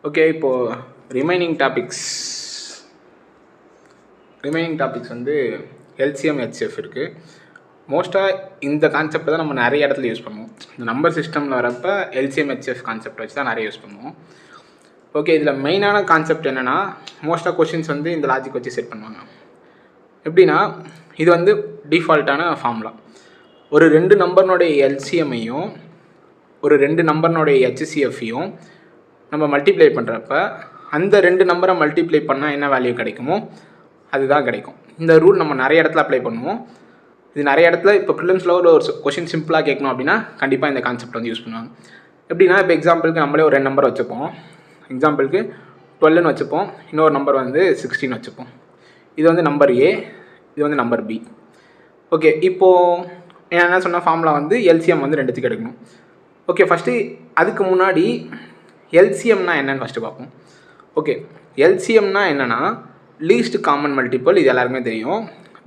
Okay, இப்போது remaining topics வந்து LCM HF இருக்குது. மோஸ்ட்டாக இந்த கான்செப்ட் தான் நம்ம நிறைய இடத்துல யூஸ் பண்ணுவோம். இந்த நம்பர் சிஸ்டமில் வரப்போ எல்சிஎம் ஹெச்எஃப் கான்செப்ட் வச்சு தான் நிறைய யூஸ் பண்ணுவோம். ஓகே, இதில் மெயினான கான்செப்ட் என்னென்னா, மோஸ்ட்டாக கொஷின்ஸ் வந்து இந்த லாஜிக் வச்சு செட் பண்ணுவாங்க. எப்படின்னா, இது வந்து டிஃபால்ட்டான ஃபார்முலா. ஒரு 2 நம்பர்னுடைய எல்சிஎம்மையும் ஒரு 2 நம்பர்னுடைய ஹெச்சிஎஃப்பையும் நம்ம மல்டிப்ளை பண்ணுறப்ப அந்த 2 நம்பரை மல்டிப்ளை பண்ணால் என்ன வேல்யூ கிடைக்குமோ அதுதான் கிடைக்கும். இந்த ரூல் நம்ம நிறைய இடத்துல அப்ளை பண்ணுவோம். இது நிறைய இடத்துல இப்போ ப்ரிலிம்ஸில் ஒரு கொஷின் சிம்பிளாக கேட்கணும் அப்படின்னா கண்டிப்பாக இந்த கான்செப்ட் வந்து யூஸ் பண்ணுவாங்க. எப்படின்னா, இப்போ எக்ஸாம்பிளுக்கு நம்மளே ஒரு 2 நம்பர் வச்சுப்போம். எக்ஸாம்பிளுக்கு 12ன்னு வச்சுப்போம், இன்னொரு நம்பர் வந்து 16 வச்சுப்போம். இது வந்து நம்பர் ஏ, இது வந்து நம்பர் பி. ஓகே, இப்போது என்ன சொன்ன ஃபார்முலா வந்து எல்சிஎம் வந்து 2த்துக்கு எடுக்கணும். ஓகே, ஃபஸ்ட்டு அதுக்கு முன்னாடி எல்சிஎம்னா என்னன்னு ஃபஸ்ட்டு பார்ப்போம். ஓகே, எல்சிஎம்னா என்னென்னா லீஸ்ட் காமன் மல்டிபிள். இது எல்லாருக்குமே தெரியும்,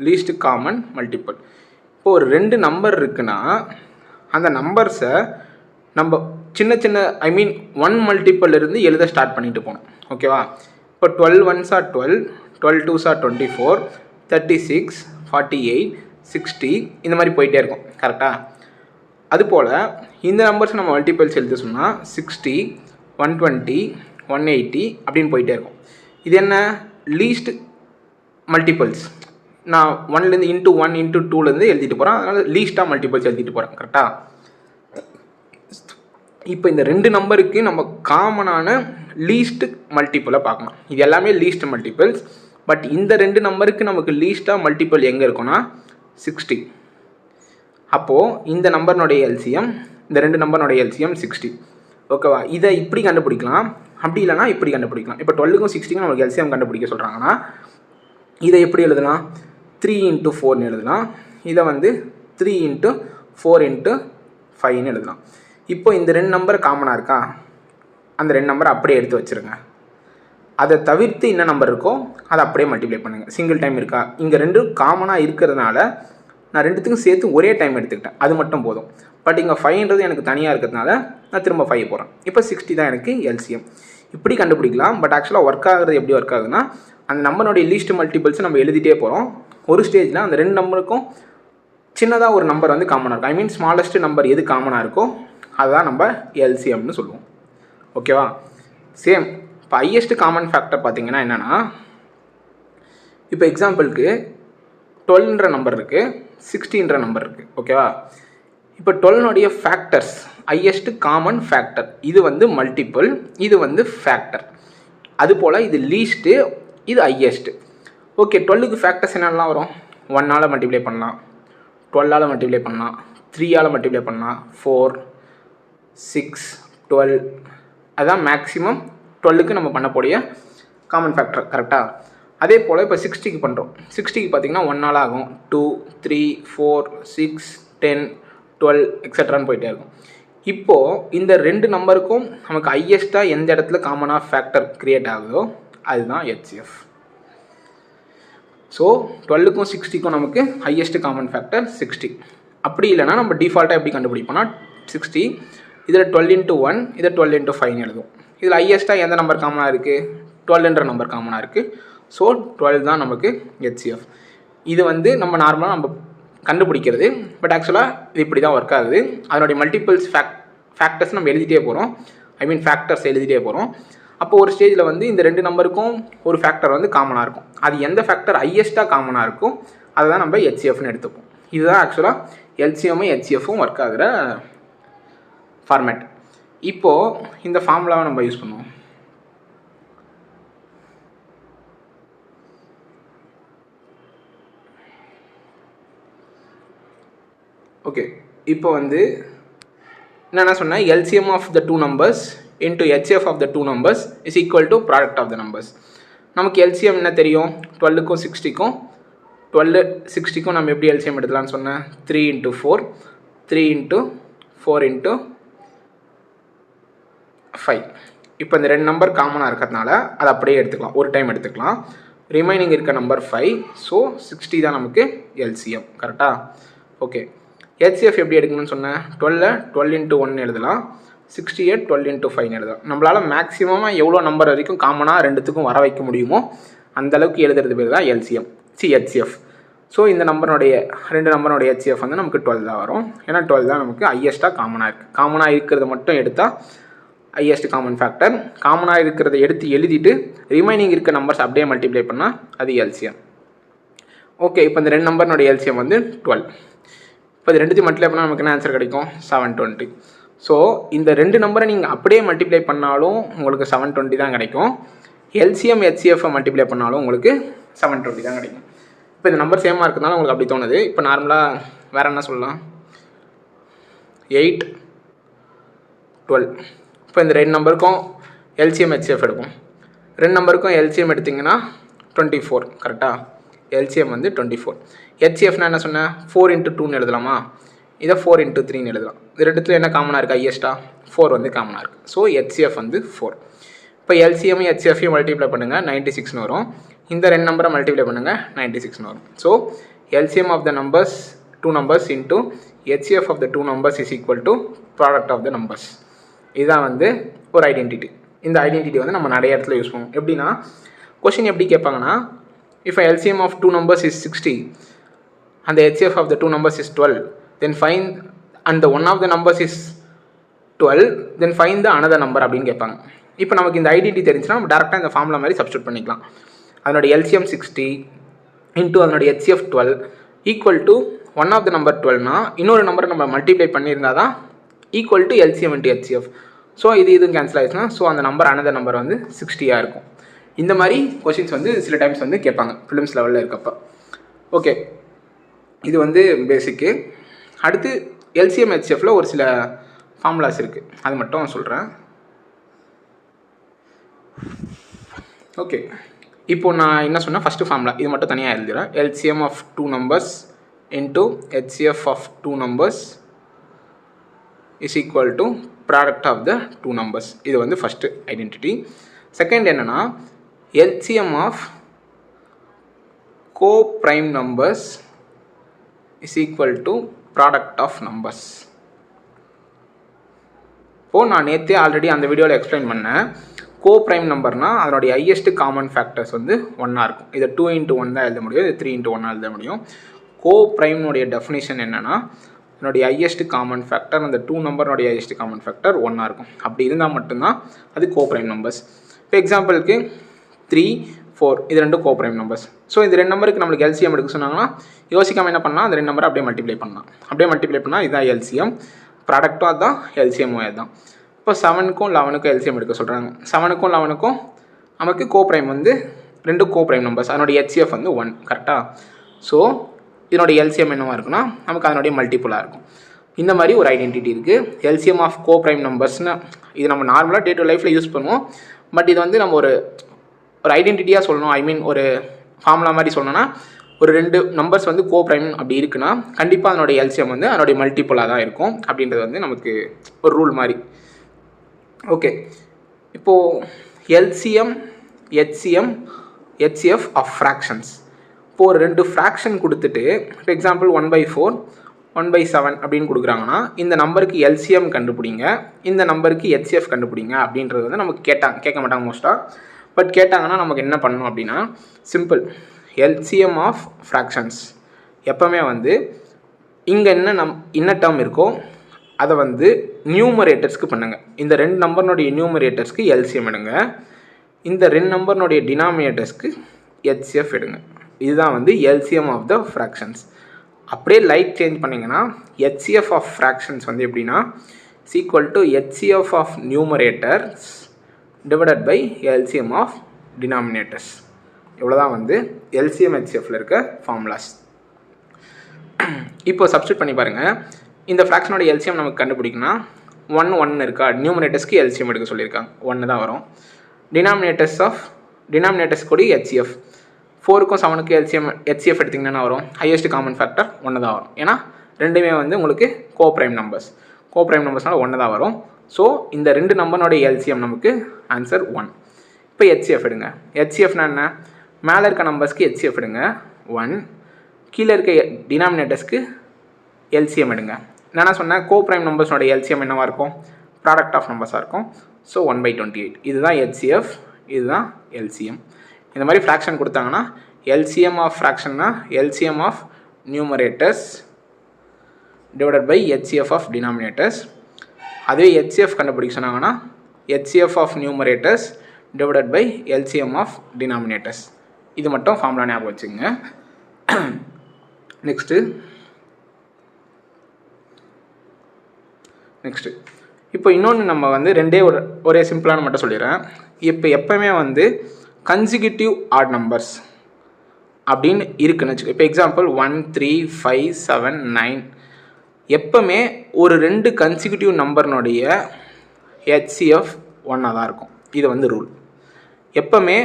லீஸ்ட் காமன் மல்டிபிள். இப்போ ஒரு 2 நம்பர் இருக்குன்னா அந்த நம்பர்ஸை நம்ம சின்ன சின்ன ஒன் மல்டிபிள் இருந்து எழுத ஸ்டார்ட் பண்ணிட்டு போகணும். ஓகேவா? இப்போ 12 1s are 12, 12 2s are 24, 36, 48, 60 இந்த மாதிரி போயிட்டே இருக்கும். கரெக்டாக? அதுபோல் இந்த நம்பர்ஸ் நம்ம மல்டிபிள்ஸ் எழுத சொன்னால் 60, 120, 180 அப்படின்னு போயிட்டே இருக்கும். இது என்ன? Least multiples. நான் 1லேருந்து இன்ட்டு 1 இன்ட்டு 2லேருந்து எழுதிட்டு போகிறேன், அதனால் லீஸ்ட்டாக மல்டிபிள்ஸ் எழுதிட்டு போகிறேன். கரெக்டாக? இப்போ இந்த 2 நம்பருக்கு நம்ம காமனான லீஸ்ட் மல்டிபிளை பார்க்கணும். இது எல்லாமே லீஸ்ட் மல்டிபிள்ஸ். பட் இந்த 2 நம்பருக்கு நமக்கு லீஸ்ட்டாக மல்டிபிள் எங்கே இருக்குன்னா 60. அப்போது இந்த நம்பர்னுடைய எல்சிஎம், இந்த 2 நம்பர்னுடைய எல்சிஎம் 60. ஓகேவா? இதை இப்படி கண்டுபிடிக்கலாம், அப்படி இல்லைனா இப்படி கண்டுபிடிக்கலாம். இப்போ 12க்கும் 60க்கும் நமக்கு எல்சிஎம் கண்டுபிடிக்க சொல்கிறாங்கன்னா இதை எப்படி எழுதலாம்? 3 × 4ன்னு எழுதலாம். இதை வந்து 3 × 4 × 5ன்னு எழுதலாம். இப்போ இந்த 2 நம்பர் காமனாக இருக்கா? அந்த 2 நம்பரை அப்படியே எடுத்து வச்சுருங்க. அதை தவிர்த்து என்ன நம்பர் இருக்கோ அதை அப்படியே மல்டிப்ளை பண்ணுங்கள். சிங்கிள் டைம் இருக்கா? இங்கே 2 காமனாக இருக்கிறதுனால நான் 2த்துக்கும் சேர்த்து ஒரே டைம் எடுத்துக்கிட்டேன், அது மட்டும் போதும். பட் இங்கே 5ன்றது எனக்கு தனியாக இருக்கிறதுனால நான் திரும்ப 5 போகிறேன். இப்போ 60 தான் எனக்கு எல்சிஎம். இப்படி கண்டுபிடிக்கலாம். பட் ஆக்சுவலாக ஒர்க் ஆகுறது எப்படி ஒர்க் ஆகுதுன்னா, அந்த நம்பருடைய லீஸ்ட் மல்டிபிள்ஸ் நம்ம எழுதிட்டே போகிறோம். ஒரு ஸ்டேஜில் அந்த 2 நம்பருக்கும் சின்னதாக ஒரு நம்பர் வந்து காமனாக இருக்கும். ஸ்மாலஸ்ட் நம்பர் எது காமனாக இருக்கோ அதுதான் நம்ம எல்சிஎம்னு சொல்லுவோம். ஓகேவா? சேம் இப்போ ஹையஸ்ட் காமன் ஃபேக்டர் பார்த்தீங்கன்னா என்னென்னா, இப்போ எக்ஸாம்பிளுக்கு 12ன்ற நம்பர் இருக்குது, 60ன்ற நம்பர் இருக்குது. ஓகேவா? இப்போ 12னுடைய ஃபேக்டர்ஸ், ஹையஸ்ட் காமன் ஃபேக்டர், இது வந்து மல்டிபிள், இது வந்து ஃபேக்டர். அதுபோல் இது லீஸ்ட்டு, இது ஹையஸ்ட்டு. ஓகே, 12க்கு ஃபேக்டர்ஸ் என்னெல்லாம் வரும்? 1ஆல் மல்டிப்ளை பண்ணலாம், 12ஆல் மல்டிப்ளை பண்ணலாம், 3ஆல் மல்டிப்ளை பண்ணலாம், 4, 6, 12. அதுதான் மேக்ஸிமம் 12க்கு நம்ம பண்ணக்கூடிய காமன் ஃபேக்டர். கரெக்டாக? அதே போல் இப்போ 60க்கு பண்ணுறோம். 60க்கு பார்த்திங்கன்னா 1ஆல் ஆகும், 2, 3, 4, 6, 10, 12 எக்ஸட்ரான்னு போயிட்டே இருக்கும். இப்போது இந்த 2 நம்பருக்கும் நமக்கு ஹையஸ்ட்டாக எந்த இடத்துல காமனாக ஃபேக்டர் க்ரியேட் ஆகுதோ அதுதான் ஹெச்சிஎஃப். ஸோ 12க்கும் 60க்கும் நமக்கு ஹையஸ்ட் காமன் ஃபேக்டர் 60. அப்படி இல்லைனா நம்ம டிஃபால்ட்டாக எப்படி கண்டுபிடிப்போம்னா 60, இதில் 12 × 1, இதை 12 × 5 எழுதும். இதில் ஹையஸ்ட்டாக எந்த நம்பர் காமனாக இருக்குது? 12ன்ற நம்பர் காமனாக இருக்குது. ஸோ 12 தான் நமக்கு ஹெச்சிஎஃப். இது வந்து நம்ம நார்மலாக நம்ம கண்டுபிடிக்கிறது. பட் ஆக்சுவலாக இது இப்படி தான் ஒர்க் ஆகுது. அதனுடைய மல்டிபிள்ஸ் ஃபேக்டர்ஸ் நம்ம எழுதிட்டே போகிறோம். ஃபேக்டர்ஸ் எழுதிட்டே போகிறோம். அப்போ ஒரு ஸ்டேஜில் வந்து இந்த 2 நம்பருக்கும் ஒரு ஃபேக்டர் வந்து காமனாக இருக்கும். அது எந்த ஃபேக்டர் ஹையஸ்ட்டாக காமனாக இருக்கும் அதை தான் நம்ம ஹெச்சிஎஃப்னு எடுத்துப்போம். இதுதான் ஆக்சுவலாக எல்சிஎம்மும் ஹெச்சிஎஃப்பும் ஒர்க் ஆகிற ஃபார்மேட். இப்போது இந்த ஃபார்முலாவை நம்ம யூஸ் பண்ணுவோம். ஓகே, இப்போ வந்து என்ன சொன்னேன்? LCM of the 2 numbers into HCF of the 2 numbers is equal to product of the numbers. நமக்கு எல்சிஎம் என்ன தெரியும்? 12க்கும் 60க்கும் 12 60க்கும் நம்ம எப்படி எல்சிஎம் எடுக்கலாம்னு சொன்னேன்? 3 × 4, 3 × 4 × 5. இப்போ இந்த 2 நம்பர் காமனாக இருக்கிறதுனால அதை அப்படியே எடுத்துக்கலாம், ஒரு டைம் எடுத்துக்கலாம். ரிமைனிங் இருக்க நம்பர் 5. ஸோ 60 தான் நமக்கு எல்சிஎம். கரெக்டாக? ஓகே, ஹெச்சிஎஃப் எப்படி எடுக்கணும்னு சொன்னேன்? 12 × 1 எழுதலாம். 68 12 into 5 எழுதலாம். நம்மளால் மேக்ஸிமமாக எவ்வளோ நம்பர் வரைக்கும் காமனாக ரெண்டுத்துக்கும் வர வைக்க முடியுமோ அந்தளவுக்கு எழுதுறது பேர் தான் எல்சிஎம் ஹெச்சிஎஃப். ஸோ இந்த நம்பருடைய ரெண்டு நம்பருடைய ஹெச்சிஎஃப் வந்து நமக்கு 12 தான் வரும். ஏன்னா 12 தான் நமக்கு ஹையஸ்ட்டாக காமனாக இருக்குது. காமனாக இருக்கிறத மட்டும் எடுத்தால் ஹையஸ்ட் காமன் ஃபேக்டர். காமனாக இருக்கிறத எடுத்து எழுதிட்டு ரிமைனிங் இருக்க நம்பர்ஸ் அப்படியே மல்டிப்ளை பண்ணால் அது எல்சிஎம். ஓகே, இப்போ இந்த ரெண்டு நம்பர்னுடைய எல்சிஎம் வந்து 12. இப்போ இது ரெண்டுத்தையும் மல்டிப்ளை பண்ணால் நமக்கு என்ன ஆன்சர் கிடைக்கும்? 720. ஸோ இந்த ரெண்டு நம்பரை நீங்கள் அப்படியே மல்டிப்ளை பண்ணாலும் உங்களுக்கு 720 தான் கிடைக்கும். எல்சிஎம் ஹெச்சிஎஃப்பை மல்டிப்ளை பண்ணாலும் உங்களுக்கு 720 தான் கிடைக்கும். இப்போ இந்த நம்பர் சேமாக இருக்கிறதுனால உங்களுக்கு அப்படி தோணுது. இப்போ நார்மலாக வேறு என்ன சொல்லலாம்? 8 12. இப்போ இந்த ரெண்டு நம்பருக்கும் எல்சிஎம் ஹெச்சிஎஃப் எடுக்கும். ரெண்டு நம்பருக்கும் எல்சிஎம் எடுத்திங்கன்னா 24 கரெக்டாக. எல்சிஎம் வந்து 24. ஹெச்சிஎஃப்னா என்ன சொன்னேன்? 4 into 2ன்னு எழுதலாமா? இதை 4 into 3ன்னு எழுதலாம். இது ரெண்டுத்துல என்ன காமனாக இருக்குது? ஹையஸ்ட்டாக 4 வந்து காமனாக இருக்குது. ஸோ ஹெச்சிஎஃப் வந்து 4. இப்போ எல்சிஎம் ஹெச்சிஎஃப்ஐயும் மல்டிப்ளை பண்ணுங்கள், 96ன்னு வரும். இந்த ரெண்டு நம்பரை மல்டிப்ளை பண்ணுங்கள், 96ன்னு வரும். So LCM of the numbers 2 numbers into HCF of the 2 numbers is equal to product of the numbers. இதுதான் வந்து ஒரு ஐடென்டிட்டி. இந்த ஐடென்டிட்டி வந்து நம்ம நிறைய இடத்துல யூஸ் பண்ணுவோம். எப்படின்னா கொஷின் எப்படி கேட்பாங்கன்னா, if LCM of 2 numbers is 60 and the HCF of the 2 numbers is 12, then find and the one of the numbers is 12, then find the another number அப்படின்னு கேட்பாங்க. இப்போ நமக்கு இந்த ஐடென்டிட்டி தெரிஞ்சுன்னா நம்ம டேரெக்டாக இந்த ஃபார்முலா மாதிரி சப்ஸ்டியூட் பண்ணிக்கலாம். அதனுடைய எல்சிஎம் 60 இன்ட்டு அதனுடைய HCF 12 equal to one of the number 12னா இன்னொரு நம்பரை நம்ம மல்டிப்ளை பண்ணியிருந்தா தான் equal to LCM into HCF. So இது கேன்சல் ஆயிடுச்சுன்னா ஸோ அந்த நம்பர் அனதர் நம்பர் வந்து 60 இருக்கும். இந்த மாதிரி கொஷின்ஸ் வந்து சில டைம்ஸ் வந்து கேட்பாங்க ஃபிலிம்ஸ் லெவலில் இருக்கப்போ. ஓகே, இது வந்து பேசிக்கு. அடுத்து எல்சிஎம் ஹெச்சிஎஃப்ல ஒரு சில ஃபார்முலாஸ் இருக்குது, அது மட்டும் சொல்கிறேன். ஓகே, இப்போ நான் என்ன சொன்னேன்? ஃபஸ்ட்டு ஃபார்முலா இது மட்டும் தனியாக எழுதுகிறேன். LCM of 2 numbers into HCF of 2 numbers is equal to product of the 2 numbers. இது வந்து ஃபஸ்ட்டு ஐடென்டிட்டி. செகண்ட் என்னென்னா, LCM of co-prime numbers is equal to product of numbers. இப்போது நான் நேற்றே ஆல்ரெடி அந்த வீடியோவில் எக்ஸ்பிளைன் பண்ணேன். co-prime நம்பர்னால் அதனுடைய ஹையஸ்ட் காமன் ஃபேக்டர்ஸ் வந்து 1 இருக்கும். இதை 2 into 1 தான் எழுத முடியும், இது 3 into 1 எழுத முடியும். co-primeனுடைய டெஃபினிஷன் என்னென்னா, அதனுடைய ஹையஸ்ட் காமன் ஃபேக்டர் அந்த 2 நம்பர்னுடைய ஹையஸ்ட் காமன் ஃபேக்டர் 1 இருக்கும். அப்படி இருந்தால் மட்டும்தான் அது co-prime நம்பர்ஸ். இப்போ எக்ஸாம்பிளுக்கு 3 4 இது ரெண்டும் கோப்ரைம் நம்பர்ஸ். ஸோ இந்த ரெண்டு நம்பருக்கு நம்மளுக்கு எல்சிஎம் எடுக்க சொன்னாங்கன்னா யோசிக்காமல் என்ன பண்ணால் அந்த ரெண்டு நம்பரை அப்படியே மல்டிப்ளை பண்ணால் இதுதான் எல்சிஎம். ப்ராடக்ட்டும் அதுதான், எல்சிஎம்மும் அதுதான். இப்போ 7க்கும் 11க்கும் எல்சிஎம் எடுக்க சொல்கிறாங்க. 7க்கும் 11க்கும் நமக்கு கோப்ரைம் வந்து ரெண்டு கோப்ரைம் நம்பர்ஸ், அதனுடைய ஹெச்சிஎஃப் வந்து 1 கரெக்டாக. ஸோ இதனுடைய எல்சிஎம் என்னவாக இருக்குன்னா நமக்கு அதனுடைய மல்டிப்புளாக இருக்கும். இந்த மாதிரி ஒரு ஐடென்டிட்டி இருக்குது. எல்சிஎம் ஆஃப் கோப்ரைம் நம்பர்ஸ்னு இது நம்ம நார்மலாக டே டு லைஃப்பில் யூஸ் பண்ணுவோம். பட் இது வந்து நம்ம ஒரு ஐடென்டிட்டியாக சொல்லணும், ஐ மீன் ஒரு ஃபார்முலா மாதிரி சொல்லணும்னா, ஒரு ரெண்டு நம்பர்ஸ் வந்து கோப்ரைம் அப்படி இருக்குன்னா கண்டிப்பாக அதனுடைய எல்சிஎம் வந்து அதனுடைய மல்டிப்புளாக தான் இருக்கும் அப்படின்றது வந்து நமக்கு ஒரு ரூல் மாதிரி. ஓகே, இப்போது LCM HCM HCF of fractions. இப்போது ஒரு ரெண்டு ஃப்ராக்ஷன் கொடுத்துட்டு இப்போ எக்ஸாம்பிள் 1/4 1/7 அப்படின்னு கொடுக்குறாங்கன்னா இந்த நம்பருக்கு எல்சிஎம் கண்டுபிடிங்க, இந்த நம்பருக்கு ஹெச்சிஎஃப் கண்டுபிடிங்க அப்படின்றது வந்து நமக்கு கேட்க மாட்டாங்க மோஸ்ட்டாக. பட் கேட்டாங்கன்னா நமக்கு என்ன பண்ணணும் அப்படின்னா, சிம்பிள் எல்சிஎம் ஆஃப் ஃப்ராக்ஷன்ஸ் எப்போவுமே வந்து இங்கே என்ன டேர்ம் இருக்கோ அதை வந்து நியூமரேட்டர்ஸ்க்கு பண்ணுங்கள். இந்த ரெண்டு நம்பர்னுடைய நியூமரேட்டர்ஸ்க்கு எல்சிஎம் எடுங்க, இந்த ரெண்டு நம்பர்னுடைய டினாமினேட்டர்ஸ்க்கு ஹெச்சிஎஃப் எடுங்க. இதுதான் வந்து எல்சிஎம் ஆஃப் த ஃப்ராக்ஷன்ஸ். அப்படியே லைட் சேஞ்ச் பண்ணிங்கன்னா ஹெச்சிஎஃப் ஆஃப் ஃப்ராக்ஷன்ஸ் வந்து எப்படின்னா is equal to HCF of numerators divided by LCM of denominators. இவ்வளோதான் வந்து எல்சிஎம் ஹெச்சிஎஃப்ல இருக்க ஃபார்முலாஸ். இப்போ சப்ஸ்டியூட் பண்ணி பாருங்கள். இந்த ஃப்ராக்ஷனோட எல்சிஎம் நமக்கு கண்டுபிடிக்கணும்னா 1 இருக்கா, நியூமரேட்டர்ஸ்க்கு எல்சிஎம் எடுக்க சொல்லியிருக்காங்க, 1 தான் வரும். டினாமினேட்டர்ஸ் கூட ஹெச்சிஎஃப் 4க்கும் 7க்கும் ஹெச்சிஎஃப் எடுத்திங்கன்னா வரும், ஹையஸ்ட் காமன் ஃபேக்டர் 1 தான் வரும். ஏன்னா ரெண்டுமே வந்து உங்களுக்கு கோப்ரைம் நம்பர்ஸ்னால 1 தான் வரும். ஸோ இந்த ரெண்டு நம்பர்னுடைய எல்சிஎம் நமக்கு ஆன்சர் 1. இப்போ ஹெச்சிஎஃப் எடுங்க. ஹெச்சிஎஃப்னா என்ன? மேலே இருக்க நம்பர்ஸ்க்கு ஹெச்சிஎஃப் எடுங்க 1, கீழே இருக்க டினாமினேட்டர்ஸ்க்கு எல்சிஎம் எடுங்க. நான் சொன்னேன் கோப்ரைம் நம்பர்ஸ்னுடைய எல்சிஎம் என்னவாக இருக்கும்? ப்ராடக்ட் ஆஃப் நம்பர்ஸாக இருக்கும். ஸோ 1/28 இதுதான் HCF, இதுதான் LCM. இந்த மாதிரி ஃப்ராக்ஷன் கொடுத்தாங்கன்னா LCM ஆஃப் ஃப்ராக்ஷன்னா LCM of numerators divided by HCF of denominators. அதே HCF கண்டுபிடிக்க சொன்னாங்கன்னா HCF of numerators divided by LCM of denominators. இது மட்டும் ஃபார்முலா ஞாபகம் வச்சுங்க. நெக்ஸ்ட்டு இப்போ இன்னொன்று நம்ம வந்து ஒரே சிம்பிளான மட்டும் சொல்லிடுறேன். இப்போ எப்போவுமே வந்து கன்சிக்யூட்டிவ் ஆட் நம்பர்ஸ் அப்படின்னு இருக்குன்னு வச்சுக்கோ. இப்போ எக்ஸாம்பிள் 1, 3, 5, 7, 9 எப்போவுமே ஒரு 2 கன்சிக்யூட்டிவ் நம்பர்னுடைய HCF 1ஆக தான் இருக்கும். இது வந்து ரூல். எப்போவுமே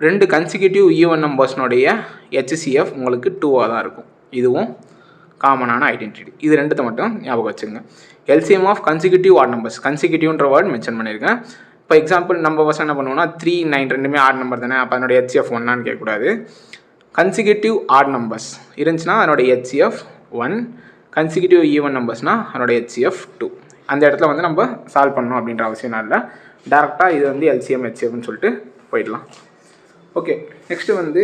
2 கன்சிக்யூட்டிவ் ஈவன் நம்பர்ஸ்னுடைய HCF உங்களுக்கு 2ஆக தான் இருக்கும். இதுவும் காமனான ஐடென்டிட்டி. இது ரெண்டுத்தை மட்டும் ஞாபகம் வச்சுங்க. LCM of consecutive odd numbers, கன்சிக்யூட்டிவ்ன்ற வேர்ட் மென்ஷன் பண்ணியிருக்கேன். இப்போ எக்ஸாம்பிள் நம்ம ஃபர்ஸ்ட் என்ன பண்ணுவோம்னா 3, 9 ரெண்டுமே ஆட் நம்பர் தானே, அப்போ அதனுடைய HCF 1ஆன்னு கேட்கக்கூடாது. கன்சிக்யூட்டிவ் ஆட் நம்பர்ஸ் இருந்துச்சுன்னா அதனுடைய HCF 1, கன்சிக்யூட்டிவ் ஈவன் நம்பர்ஸ்னால் அதனுடைய HCF 2. அந்த இடத்துல வந்து நம்ம சால்வ் பண்ணணும் அப்படின்ற அவசியம் இல்லை. டேரெக்டாக இது வந்து LCM HCFன்னு சொல்லிட்டு போயிடலாம். ஓகே, நெக்ஸ்ட்டு வந்து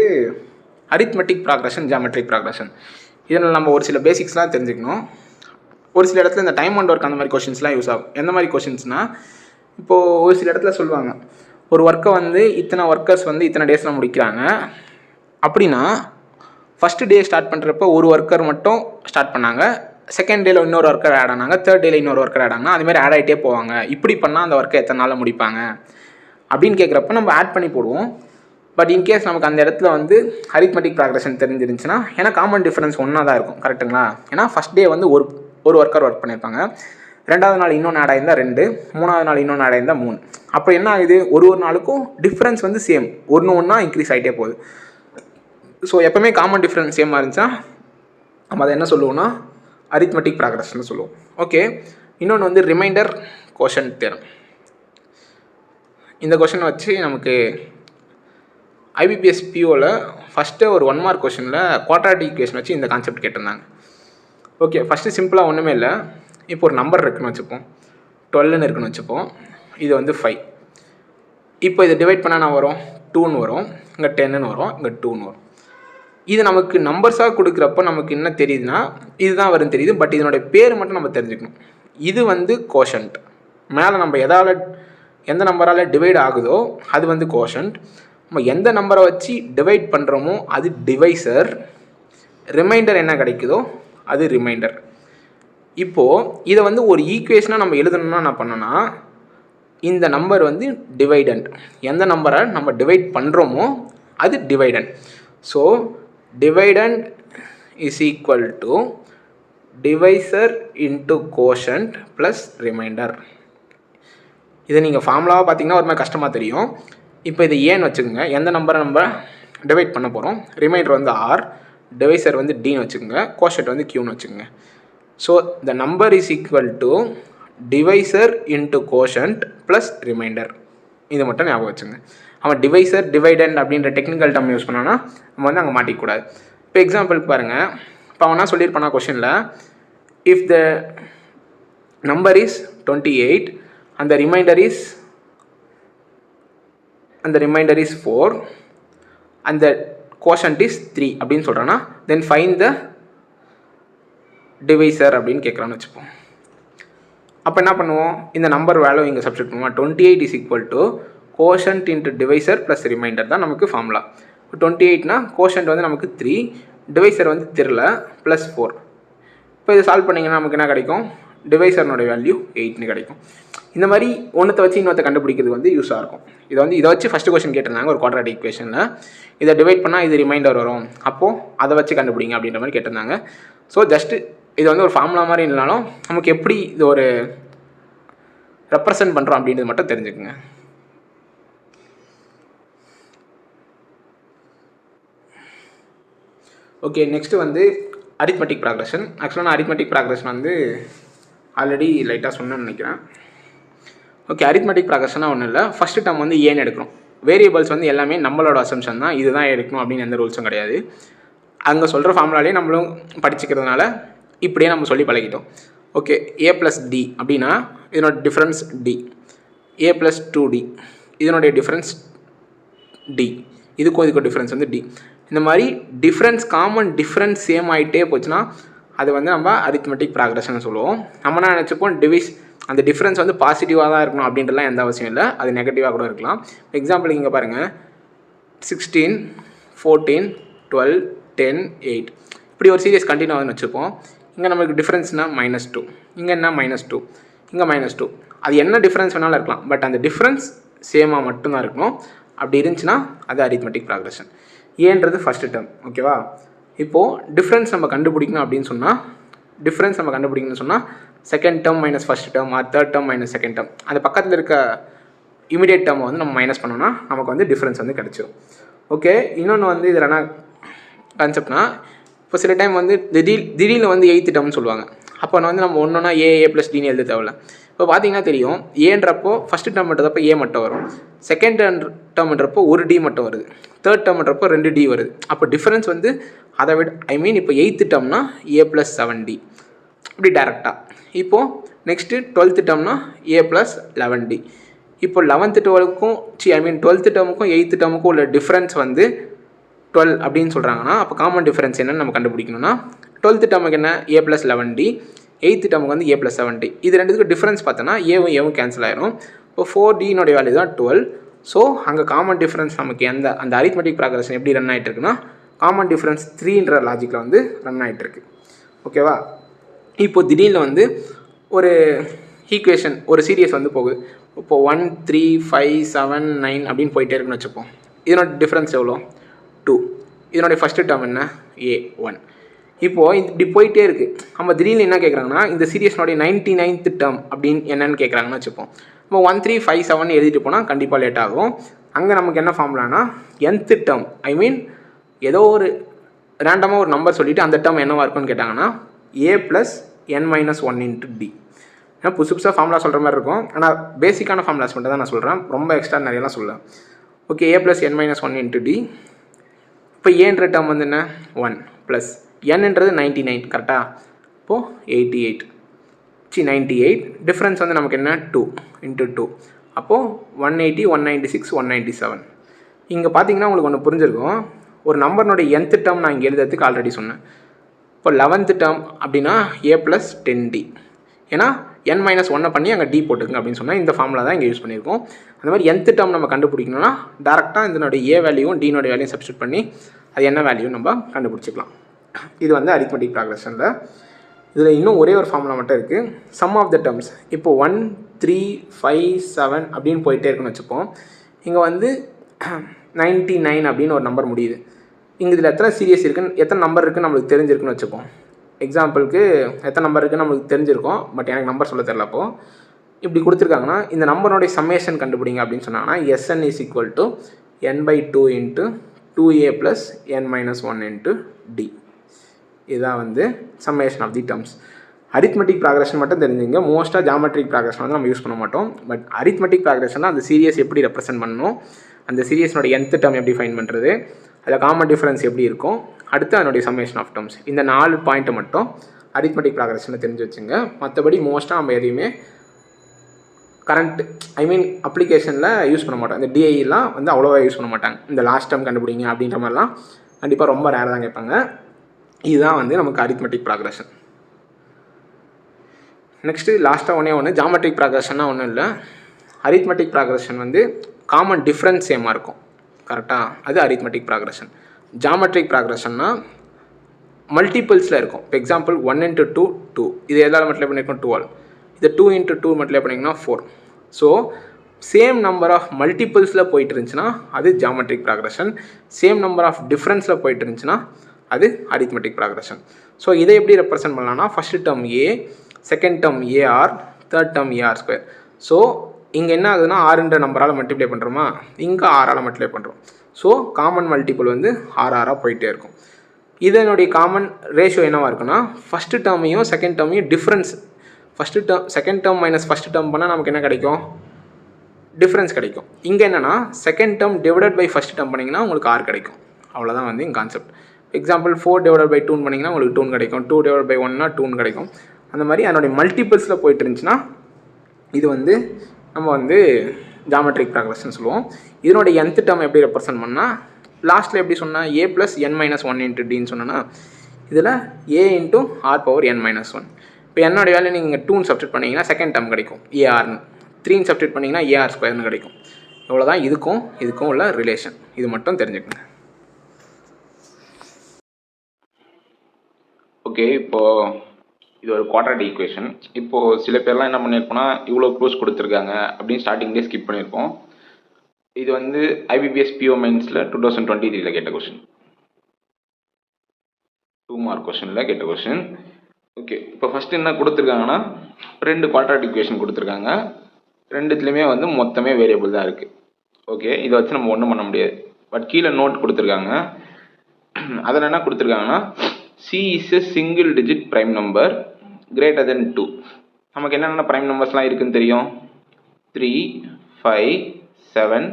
அரித்மெட்டிக் ப்ராக்ரஷன், ஜியாமெட்ரிக் ப்ராக்ரஷன். இதில் நம்ம ஒரு சில பேசிக்ஸ்லாம் தெரிஞ்சுக்கணும். ஒரு சில இடத்துல இந்த டைம் அண்ட் ஒர்க் அந்த மாதிரி கொஷின்ஸ்லாம் யூஸ் ஆகும். எந்த மாதிரி கொஷின்ஸ்னால், இப்போது ஒரு சில இடத்துல சொல்லுவாங்க ஒரு ஒர்க்கை வந்து இத்தனை ஒர்க்கர்ஸ் வந்து இத்தனை டேஸில் முடிக்கிறாங்க அப்படின்னா, ஃபஸ்ட்டு டே ஸ்டார்ட் பண்ணுறப்போ ஒரு ஒர்க்கர் மட்டும் ஸ்டார்ட் பண்ணாங்க, செகண்ட் டேயில் இன்னொரு ஒர்க்கர் ஆட் ஆனாங்க, தேர்ட் டேயில் இன்னொரு ஒர்க்கர் ஆட் ஆனாங்க, அதுமாதிரி ஆட் ஆகிட்டே போவாங்க. இப்படி பண்ணால் அந்த ஒர்க்கை எத்தனை நாளில் முடிப்பாங்க அப்படின்னு கேட்குறப்ப நம்ம ஆட் பண்ணி போடுவோம். பட் இன்கேஸ் நமக்கு அந்த இடத்துல வந்து அரித்மெட்டிக் ப்ராக்ரஷன் தெரிஞ்சிருந்துச்சுன்னா, ஏன்னா காமன் டிஃபரன்ஸ் ஒன்றா தான் இருக்கும், கரெக்டுங்களா? ஏன்னா ஃபஸ்ட் டே வந்து ஒரு ஒர்க்கர் ஒர்க் பண்ணியிருப்பாங்க, ரெண்டாவது நாள் இன்னொன்று ஆட் ஆயிருந்தால் 2, மூணாவது நாள் இன்னொன்று ஆட் ஆயிருந்தால் 3. அப்போ என்ன ஆகுது, ஒரு நாளுக்கும் டிஃப்ரென்ஸ் வந்து சேம், ஒன்றா இன்க்ரீஸ் ஆகிட்டே போகுது. ஸோ எப்போவுமே காமன் டிஃப்ரென்ஸ் சேமாக இருந்துச்சா நம்ம அதை என்ன சொல்லுவோம்னா அரித்மெட்டிக் ப்ராக்ரஷன் சொல்லுவோம். ஓகே, இன்னொன்று வந்து ரிமைண்டர் கோஷன்ட் தியரம். இந்த கொஷனை வச்சு நமக்கு IBPS POவில் ஃபஸ்ட்டு ஒரு 1 மார்க் கொஷனில் குவாட்ராட்டிக் ஈக்குவேஷன் வச்சு இந்த கான்செப்ட் கேட்டிருந்தாங்க. ஓகே, ஃபஸ்ட்டு சிம்பிளாக ஒன்றுமே இல்லை. இப்போ ஒரு நம்பர் இருக்குன்னு வச்சுப்போம், 12ன்னு இருக்குன்னு வச்சுப்போம், இது வந்து 5. இப்போ இதை டிவைட் பண்ணால் நான் வரும் 2ன்னு வரும், இங்கே 10ன்னு வரும், இங்கே 2ன்னு வரும். இது நமக்கு நம்பர்ஸாக கொடுக்குறப்போ நமக்கு என்ன தெரியுதுன்னா இதுதான் வரும் தெரியுது. பட் இதனுடைய பேர் மட்டும் நம்ம தெரிஞ்சுக்கணும். இது வந்து கோஷன்ட். மேலே நம்ம எந்த நம்பரால் டிவைட் ஆகுதோ அது வந்து கோஷன்ட். நம்ம எந்த நம்பரை வச்சு டிவைட் பண்ணுறோமோ அது டிவைசர். ரிமைண்டர் என்ன கிடைக்குதோ அது ரிமைண்டர். இப்போது இதை வந்து ஒரு ஈக்குவேஷனாக நம்ம எழுதணும்னா என்ன பண்ணோன்னா, இந்த நம்பர் வந்து டிவைடண்ட். எந்த நம்பரை நம்ம டிவைட் பண்ணுறோமோ அது dividend. So dividend is equal to divisor into quotient plus reminder. இதை நீங்கள் ஃபார்முலாவாக பார்த்தீங்கன்னா ஒரு மாதிரி கஷ்டமாக தெரியும். இப்போ இது ஏன்னு வச்சுக்கோங்க, எந்த நம்பரை நம்ம டிவைட் பண்ண போகிறோம், ரிமைண்டர் வந்து R, டிவைசர் வந்து Dன்னு வச்சுக்கோங்க, கோஷன்ட் வந்து Qன்னு வச்சுக்கோங்க. So the number is equal to divisor into quotient plus reminder. இது மட்டும் ஞாபகம் வச்சுங்க. அவன் டிவைசர் டிவைடண்ட் அப்படின்ற டெக்னிக்கல் டேர்ம் யூஸ் பண்ணான்னா நம்ம வந்து அங்கே மாட்டிக்கூடாது. இப்போ எக்ஸாம்பிளுக்கு பாருங்கள், இப்போ அவனா சொல்லியிருப்பானா கொஷனில், if the number is 28 and the remainder is 4 and the quotient is 3 அப்படின்னு சொல்கிறான்னா, then find the divisor அப்படின்னு கேட்குறான்னு வச்சுப்போம். அப்போ என்ன பண்ணுவோம், இந்த நம்பர் வேல்யூ இங்கே சப்ஸ்டிட் பண்ணுவோம். 28 is equal to quotient into divisor plus remainder தான் நமக்கு ஃபார்முலா. 28னா quotient வந்து நமக்கு 3, divisor வந்து தெரியல, ப்ளஸ் 4. இப்போ இதை சால்வ் பண்ணிங்கன்னா நமக்கு என்ன கிடைக்கும், டிவைசர்னோட வேல்யூ 8ன்னு கிடைக்கும். இந்த மாதிரி ஒன்றத்தை வச்சு இன்னொருத்த கண்டுபிடிக்கிறது வந்து யூஸாக இருக்கும். இதை வச்சு ஃபஸ்ட்டு கொஸ்டின் கேட்டிருந்தாங்க ஒரு குவாட்ராட்டிக் ஈக்குவேஷனில். இதை டிவைட் பண்ணால் இது ரிமைண்டர் வரும், அப்போது அதை வச்சு கண்டுபிடிங்க அப்படின்ற மாதிரி கேட்டிருந்தாங்க. ஸோ ஜஸ்ட்டு இது வந்து ஒரு ஃபார்முலா மாதிரி இல்லைனாலும் நமக்கு எப்படி இது ஒரு ரெப்ரசன்ட் பண்ணுறோம் அப்படின்றது மட்டும் தெரிஞ்சுக்குங்க. ஓகே, நெக்ஸ்ட்டு வந்து அரித்மெட்டிக் ப்ராக்ரஷன். ஆக்சுவலாக நான் அரித்மெட்டிக் ப்ராக்ரஷன் வந்து ஆல்ரெடி லைட்டாக சொன்னேன்னு நினைக்கிறேன். ஓகே, அரித்மெட்டிக் ப்ராக்ரஷனாக ஒன்றும் இல்லை. ஃபஸ்ட்டு டேர்ம் வந்து ஏன்னு எடுக்கிறோம். வேரியபிள்ஸ் வந்து எல்லாமே நம்மளோட அசம்ஷன் தான், இதுதான் எடுக்கணும் அப்படின்னு எந்த ரூல்ஸும் கிடையாது. அங்கே சொல்கிற ஃபார்முலாலே நம்மளும் படிச்சுக்கிறதுனால இப்படியே நம்ம சொல்லி பழகிட்டோம். ஓகே, A + D அப்படின்னா இதனோட டிஃப்ரென்ஸ் டி, ஏ ப்ளஸ் 2d இதனுடைய டிஃப்ரென்ஸ் டி, இதுக்கும் டிஃப்ரென்ஸ் வந்து டி. இந்த மாதிரி டிஃப்ரென்ஸ் காமன் டிஃப்ரென்ஸ் சேம் ஆகிட்டே போச்சுன்னா அது வந்து நம்ம அரித்மெட்டிக் ப்ராக்ரஷன் சொல்லுவோம். நம்ம நினச்சிப்போம் அந்த டிஃப்ரென்ஸ் வந்து பாசிட்டிவாக தான் இருக்கணும் அப்படின்றலாம் எந்த அவசியம் இல்லை, அது நெகட்டிவாக கூட இருக்கலாம். எக்ஸாம்பிள் இங்கே பாருங்கள், 16, 14, 12, 10, 8 இப்படி ஒரு சீரியஸ் கண்டினியூ ஆகுதுன்னு வச்சுப்போம். இங்கே நம்மளுக்கு டிஃப்ரென்ஸ்னால் -2, இங்கே என்ன -2, இங்கே -2. அது என்ன டிஃப்ரென்ஸ் வேணாலும் இருக்கலாம், பட் அந்த டிஃப்ரென்ஸ் சேமாக மட்டும்தான் இருக்கணும். அப்படி இருந்துச்சுன்னா அது அரித்மெட்டிக் ப்ராக்ரஷன். ஏன்றது ஃபஸ்ட்டு டேர்ம், ஓகேவா? இப்போது டிஃப்ரென்ஸ் நம்ம கண்டுபிடிக்கணும் அப்படின்னு சொன்னால் second term minus first term or third term minus second term, அந்த பக்கத்தில் இருக்க இமீடியட் டேர்மை வந்து நம்ம மைனஸ் பண்ணோம்னா நமக்கு வந்து டிஃப்ரென்ஸ் வந்து கிடச்சிடும். ஓகே, இன்னொன்று வந்து இதில் என்ன கான்செப்ட்னா, இப்போ சில டைம் வந்து திடீர்னு வந்து 8th டேர்ம்னு சொல்லுவாங்க. அப்போ வந்து நம்ம ஒன்றுனா ஏ ப்ளஸ் டின்னு எழுத தேவையில்ல. இப்போ பார்த்தீங்கன்னா தெரியும், ஏன்றப்போ ஃபஸ்ட்டு டேர்ம்ன்றப்போ ஏ மட்டும் வரும், செகண்ட் டேர்ம்ன்றப்போ ஒரு டி மட்டும் வருது, தேர்ட் டேர்ம்ன்றப்போ 2 டி வருது. அப்போ டிஃப்ரென்ஸ் வந்து அதை விட இப்போ 8th டேர்ம்னா ஏ ப்ளஸ் 7d இப்படி டேரெக்டாக. இப்போது நெக்ஸ்ட்டு 12th டேர்ம்னா ஏ ப்ளஸ் 11d. இப்போ 11th 12க்கும் 12th டேர்முக்கும் 8th டேர்முக்கும் உள்ள டிஃப்ரென்ஸ் வந்து 12 அப்படின்னு சொல்கிறாங்கன்னா, அப்போ காமன் டிஃப்ரென்ஸ் என்னன்னு நம்ம கண்டுபிடிக்கணும்னா 12th டேர்முக்கு என்ன ஏ ப்ளஸ் 11d, 8th டேர்முக்கு வந்து ஏ ப்ளஸ் 7d. இது ரெண்டுத்துக்கு டிஃப்ரென்ஸ் பார்த்தோன்னா ஏவும் கேன்சல் ஆயிரும். இப்போ 4dனுடைய வேல்யூ தான் 12. ஸோ அங்கே காமன் டிஃப்ரென்ஸ் நமக்கு அந்த அரித்மெட்டிக் ப்ராக்ரஷன் எப்படி ரன் ஆகிட்டு இருக்குன்னா, காமன் டிஃப்ரென்ஸ் 3ன்ற லாஜிக்கில் வந்து ரன் ஆகிட்டு இருக்கு. ஓகேவா? இப்போது திடீர்னு வந்து ஒரு ஈக்குவேஷன் ஒரு சீரியஸ் வந்து போகுது. இப்போது 1, 3, 5, 7, 9 அப்படின்னு போயிட்டே இருக்குன்னு வச்சுப்போம். இதனோட டிஃப்ரென்ஸ் எவ்வளோ? 2. இதனுடைய ஃபஸ்ட்டு டேர்ம் என்ன? A1. இப்போது இப்படி போயிட்டே இருக்குது. நம்ம திடீர்னு என்ன கேட்குறாங்கன்னா, இந்த சீரியஸ்னுடைய 99th டேர்ம் அப்படின்னு என்னென்னு கேட்குறாங்கன்னு வச்சுப்போம். இப்போ 1, 3, 5, 7 எழுதிட்டு போனால் கண்டிப்பாக லேட் ஆகும். அங்கே நமக்கு என்ன ஃபார்முலானா, nth டேர்ம் ஏதோ ஒரு ரேண்டமாக ஒரு நம்பர் சொல்லிவிட்டு அந்த டேர்ம் என்னவாக இருக்குன்னு கேட்டாங்கன்னா a ப்ளஸ் n-1 × d. ஏன்னா புதுசாக ஃபார்முலா சொல்கிற மாதிரி இருக்கும், ஆனால் பேசிக்கான ஃபார்முலாஸ் மட்டும் தான் நான் சொல்கிறேன், ரொம்ப எக்ஸ்ட்ரா நிறையலாம் சொல்ல. Okay, a plus n-1 × d. இப்போ ஏன்ற டேர்ம் வந்து என்ன? 1 ப்ளஸ் nன்றது 99, கரெக்டாக? இப்போது 98 டிஃப்ரென்ஸ் வந்து நமக்கு என்ன? 2 × 2. அப்போது 180, 196, 197. இங்கே பார்த்தீங்கன்னா உங்களுக்கு ஒன்று புரிஞ்சிருக்கும், ஒரு நம்பர்னுடைய nth டேர்ம் நான் இங்கே எழுதுறதுக்கு ஆல்ரெடி சொன்னேன். இப்போ 11th டேர்ம் அப்படின்னா a ப்ளஸ் 10d. ஏன்னா n-1 பண்ணி அங்கே d போட்டுக்குங்க அப்படின்னு சொன்னால் இந்த ஃபார்முலா தான் இங்கே யூஸ் பண்ணியிருக்கோம். அந்த மாதிரி nth டேர்ம் நம்ம கண்டுபிடிக்கணும்னா டேரெக்டாக இதனுடைய a வேல்யூவும் dனுடைய வேல்யூவும் சப்ஸ்டியூட் பண்ணி அது என்ன வேல்யூ நம்ம கண்டுபிடிச்சிக்கலாம். இது வந்து அரித்மெட்டிக் ப்ராக்ரஷனில். இதில் இன்னும் ஒரே ஒரு ஃபார்முலா மட்டும் இருக்குது, சம் ஆஃப் த டேர்ம்ஸ். இப்போது 1, 3, 5, 7 அப்படின்னு போயிட்டே இருக்குன்னு வச்சுப்போம். இங்கே வந்து 99 அப்படின்னு ஒரு நம்பர் முடியுது. இங்கே இதில் எத்தனை சீரியஸ் இருக்குன்னு, எத்தனை நம்பர் இருக்குன்னு நம்மளுக்கு தெரிஞ்சிருக்குன்னு வச்சுப்போம். எக்ஸாம்பிளுக்கு எத்தனை நம்பர் இருக்குன்னு நம்மளுக்கு தெரிஞ்சிருக்கும், பட் எனக்கு நம்பர் சொல்ல தெரியல. அப்போது இப்படி கொடுத்துருக்காங்கன்னா, இந்த நம்பருடைய சம்மேஷன் கண்டுபிடிங்க அப்படின்னு சொன்னாங்கன்னா Sn = n/2 × 2a + n-1 × d. இதுதான் வந்து summation of the terms. Arithmetic progression மட்டும் தெரிஞ்சுங்க. மோஸ்ட்டாக ஜாமெட்ரிக் ப்ராக்ரஷன் வந்து நம்ம யூஸ் பண்ண மாட்டோம். பட் அரித்மெட்டிக் ப்ராக்ரஷனில் அந்த சீரியஸ் எப்படி ரெப்ரசென்ட் பண்ணணும், அந்த சீரியஸ்னுடைய nth டேர்ம் எப்படி ஃபைண்ட் பண்ணுறது, அதில் காமன் டிஃப்ரென்ஸ் எப்படி இருக்கும், அடுத்து அதனுடைய சம்மேஷன் ஆஃப் டேர்ம்ஸ், இந்த 4 பாயிண்ட்டை மட்டும் அரித்மெட்டிக் ப்ராக்ரஷனில் தெரிஞ்சு வச்சுங்க. மற்றபடி மோஸ்ட்டாக நம்ம எதையுமே அப்ளிகேஷனில் யூஸ் பண்ண மாட்டோம். இந்த டிஐலாம் வந்து அவ்வளோவா யூஸ் பண்ண மாட்டாங்க. இந்த லாஸ்ட் டேர்ம் கண்டுபிடிங்க அப்படின்ற மாதிரிலாம் கண்டிப்பாக ரொம்ப ரேராக தான் கேட்பாங்க. இதுதான் வந்து நமக்கு அரித்மெட்டிக் ப்ராக்ரஷன். நெக்ஸ்ட்டு லாஸ்ட்டாக ஒன்று ஜாமெட்ரிக் ப்ராக்ரஷன்னா ஒன்றும் இல்லை. அரித்மெட்டிக் ப்ராக்ரஷன் வந்து காமன் டிஃப்ரென்ஸ் சேமாக இருக்கும், கரெக்டாக? அது அரித்மெட்டிக் ப்ராக்ரஷன். ஜாமெட்ரிக் ப்ராக்ரஷன்னா மல்டிபிள்ஸில் இருக்கும். இப்போ எக்ஸாம்பிள் 1 × 2 2, இது எதாவது மல்டிப்ளை பண்ணியிருக்கோம் 12, இது 2 × 2 மல்டிப்ளை பண்ணிங்கன்னா 4. ஸோ சேம் நம்பர் ஆஃப் மல்டிபிள்ஸில் போயிட்டு இருந்துச்சுன்னா அது geometric progression, same number of டிஃப்ரென்ஸில் போயிட்டு இருந்துச்சுன்னா அது அரித்மெட்டிக் ப்ராக்ரஷன். ஸோ இதை எப்படி ரெப்ரசென்ட் பண்ணலாம்னா, first term a, second term ar, third term ar². So இங்கே என்ன ஆகுதுன்னா, 6ன்ற நம்பரால் மல்டிப்ளை பண்ணுறோமா, இங்கே 6ஆல் மல்டிப்ளை பண்ணுறோம். ஸோ காமன் மல்டிபிள் வந்து 6 போயிட்டே இருக்கும். இதனுடைய காமன் ரேஷியோ என்னவாக இருக்குன்னா, ஃபஸ்ட்டு டேர்மையும் செகண்ட் டேர்மையும் difference, second term minus first term பண்ணால் நமக்கு என்ன கிடைக்கும்? டிஃப்ரென்ஸ் கிடைக்கும். இங்கே என்னென்னா, second term divided by first term பண்ணிங்கன்னா உங்களுக்கு 6 கிடைக்கும். அவ்வளோதான் வந்து இங்கே கான்செப்ட். எக்ஸாம்பிள் 4 / 2 பண்ணிங்கன்னா உங்களுக்கு 2 கிடைக்கும், 2 / 1 2 கிடைக்கும். அந்த மாதிரி அதனுடைய மல்டிபிள்ஸில் போயிட்டு இருந்துச்சுன்னா இது வந்து நம்ம வந்து ஜாமெட்ரிக் ப்ராக்ரஷன் சொல்லுவோம். இதனுடைய nth டேர்ம் எப்படி ரெப்ரசன்ட் பண்ணால் லாஸ்ட்டில் எப்படி சொன்னால் a + n - 1 × dன்னு சொன்னோன்னா இதில் a × r⁻n - 1. இப்போ என்னோட வேல்யூ நீங்கள் 2ன்னு சப்ஸ்டிட் பண்ணிங்கன்னா செகண்ட் டேர்ம் கிடைக்கும் ஏஆர்னு. 3ன்னு சப்ஸ்டிட் பண்ணிங்கன்னா AR² கிடைக்கும். இவ்வளோ தான் இதுக்கும் உள்ள ரிலேஷன். இது மட்டும் தெரிஞ்சுக்கோங்க. ஓகே, இப்போது இது ஒரு குவாட்ராட்டிக் ஈக்குவேஷன். இப்போது சில பேர்லாம் என்ன பண்ணியிருப்போம்னா இவ்வளோ க்ளோஸ் கொடுத்துருக்காங்க அப்படின்னு ஸ்டார்டிங்லேயே ஸ்கிப் பண்ணியிருப்போம். இது வந்து IBPS PO மெயின்ஸில் 2023 கேட்ட கொஸ்டின், 2 மார்க் கொஸ்டினில் கேட்ட கொஸ்டின். ஓகே, இப்போ ஃபஸ்ட்டு என்ன கொடுத்துருக்காங்கன்னா 2 குவாட்ராட்டிக் ஈக்குவேஷன் கொடுத்துருக்காங்க. ரெண்டுத்துலேயுமே வந்து மொத்தமே வேரியபிள் தான் இருக்குது. ஓகே, இதை வச்சு நம்ம ஒன்றும் பண்ண முடியாது. பட் கீழே நோட் கொடுத்துருக்காங்க. அதில் என்ன கொடுத்துருக்காங்கன்னா C is a single digit prime number greater than 2. நமக்கு என்னென்ன ப்ரைம் நம்பர்ஸ்லாம் இருக்குன்னு தெரியும். 3, 5, 7.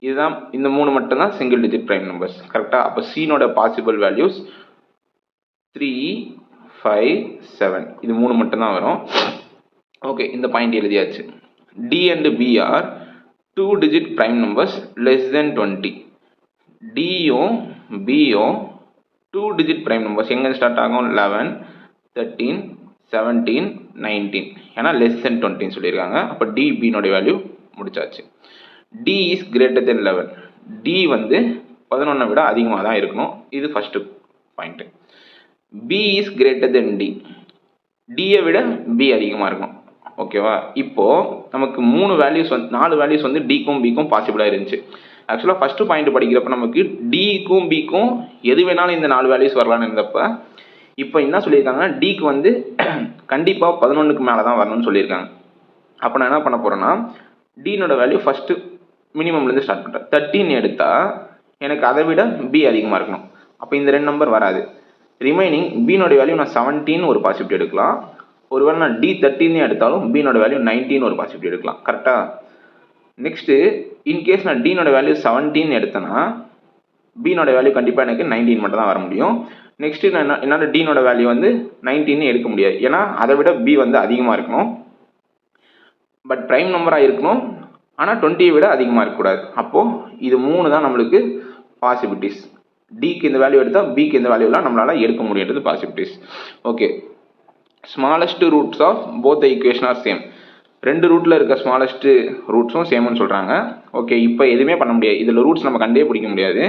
இதுதான், இந்த 3 மட்டும்தான் சிங்கிள் டிஜிட் ப்ரைம் நம்பர்ஸ். கரெக்டாக? அப்போ சீனோட பாசிபிள் வேல்யூஸ் 3, 5, 7. இது 3 மட்டும்தான் வரும். ஓகே, இந்த பாயிண்ட் எழுதியாச்சு. D and B are 2 digit prime numbers less than 20. Dயும் Bயும் 2 digit prime numbers எங்கே ஸ்டார்ட் ஆகும்? 11, 13, 17, 19. ஏன்னா less than 20 சொல்லியிருக்காங்க. அப்போ D, Bனுடைய வேல்யூ முடிச்சாச்சு. D is greater than 11. D வந்து 11 விட அதிகமாக தான் இருக்கணும். இது first point. B is greater than D. Dயை விட B அதிகமாக இருக்கணும். ஓகேவா? இப்போது நமக்கு 4 வேல்யூஸ் வந்து Dக்கும் Bக்கும் பாசிபிளாக இருந்துச்சு. ஆக்சுவலாக ஃபஸ்ட்டு பாயிண்ட் படிக்கிறப்ப நமக்கு Dக்கும் Bக்கும் எது வேணாலும் இந்த 4 வேல்யூஸ் வரலான்னு இருந்தப்ப இப்போ என்ன சொல்லியிருக்காங்கன்னா Dக்கு வந்து கண்டிப்பாக 11க்கு மேலே தான் வரணும்னு சொல்லியிருக்காங்க. அப்போ நான் என்ன பண்ண போகிறேன்னா Dனோட வேல்யூ ஃபஸ்ட்டு மினிமம்லேருந்து ஸ்டார்ட் பண்ணுறேன். 13 எடுத்தால் எனக்கு அதை விட B அதிகமாக இருக்கணும். அப்போ இந்த 2 நம்பர் வராது. ரிமைனிங் Bனோட வேல்யூ நான் 17 ஒரு பாசிபிலிட்டி எடுக்கலாம். ஒருவேளை நான் D13 எடுத்தாலும் Bனோட வேல்யூ 19 ஒரு பாசிபிலிட்டி எடுக்கலாம். கரெக்டாக? நெக்ஸ்ட்டு இன்கேஸ் நான் Dனோட வேல்யூ 17 எடுத்தேன்னா Bனோட வேல்யூ கண்டிப்பாக எனக்கு 19 மட்டும் தான் வர முடியும். நெக்ஸ்ட்டு நான் என்னால் Dனோட வேல்யூ வந்து 19 எடுக்க முடியாது. ஏன்னா அதை விட B வந்து அதிகமாக இருக்கணும். பட் ப்ரைம் நம்பராக இருக்கணும், ஆனால் 20 விட அதிகமாக இருக்கக்கூடாது. அப்போது இது 3 தான் நம்மளுக்கு பாசிபிலிட்டிஸ். Dக்கு இந்த வேல்யூ எடுத்தால் Bக்கு இந்த வேல்யூலாம் நம்மளால் எடுக்க முடியுன்றது possibilities. Okay, smallest roots of both the equation are same. 2 ரூட்டில் இருக்க ஸ்மாலஸ்ட் ரூட்ஸும் சேம்னு சொல்கிறாங்க. ஓகே, இப்போ எதுவுமே பண்ண முடியாது. இதில் ரூட்ஸ் நம்ம கண்டே பிடிக்க முடியாது.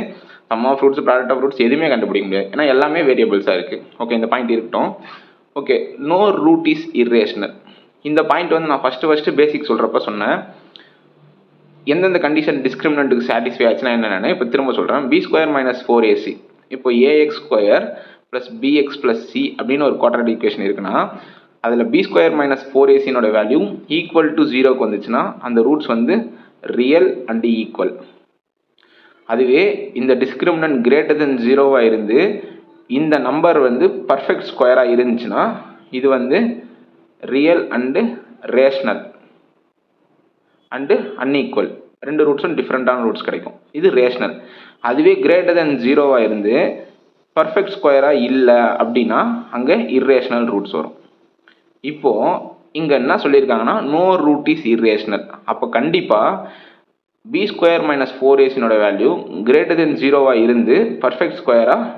Sum of roots, product of roots எதுவுமே கண்டுபிடிக்க முடியாது. ஏன்னா எல்லாமே வேரியபிள்ஸாக இருக்குது. ஓகே, இந்த பாயிண்ட் இருக்கட்டும். Okay, no root is irrational. இந்த பாயிண்ட் வந்து நான் ஃபஸ்ட்டு பேசிக் சொல்கிறப்ப சொன்னேன். எந்தெந்த கண்டிஷன் டிஸ்கிரிமினண்ட்டுக்கு சாட்டிஸ்ஃபை ஆச்சுன்னா என்னென்னு இப்போ திரும்ப சொல்கிறேன். B² - 4AC. இப்போ AX² + BX + C அப்படின்னு ஒரு குவாட்ராட்டிக் ஈக்குவேஷன் இருக்குன்னா அதில் B² - 4AC value equal to 0க்கு வந்துச்சுன்னா அந்த ரூட்ஸ் வந்து ரியல் அண்ட் ஈக்குவல். அதுவே இந்த டிஸ்கிரிமினன்ட் கிரேட்டர் தென் 0வாக இருந்து இந்த நம்பர் வந்து பர்ஃபெக்ட் ஸ்கொயராக இருந்துச்சுன்னா இது வந்து real and rational and unequal. 2 ரூட்ஸும் டிஃப்ரெண்ட்டான ரூட்ஸ் கிடைக்கும். இது ரேஷ்னல். அதுவே கிரேட்டர் தென் 0வாக இருந்து பர்ஃபெக்ட் ஸ்கொயராக இல்லை அப்படின்னா அங்கே இர்ரேஷ்னல் ரூட்ஸ் வரும். இப்போது இங்கே என்ன சொல்லியிருக்காங்கன்னா நோ ரூட் இஸ் இர்ரேஷ்னல். அப்போ கண்டிப்பாக B² - 4AC value greater than 0வாக இருந்து பர்ஃபெக்ட் ஸ்கொயராக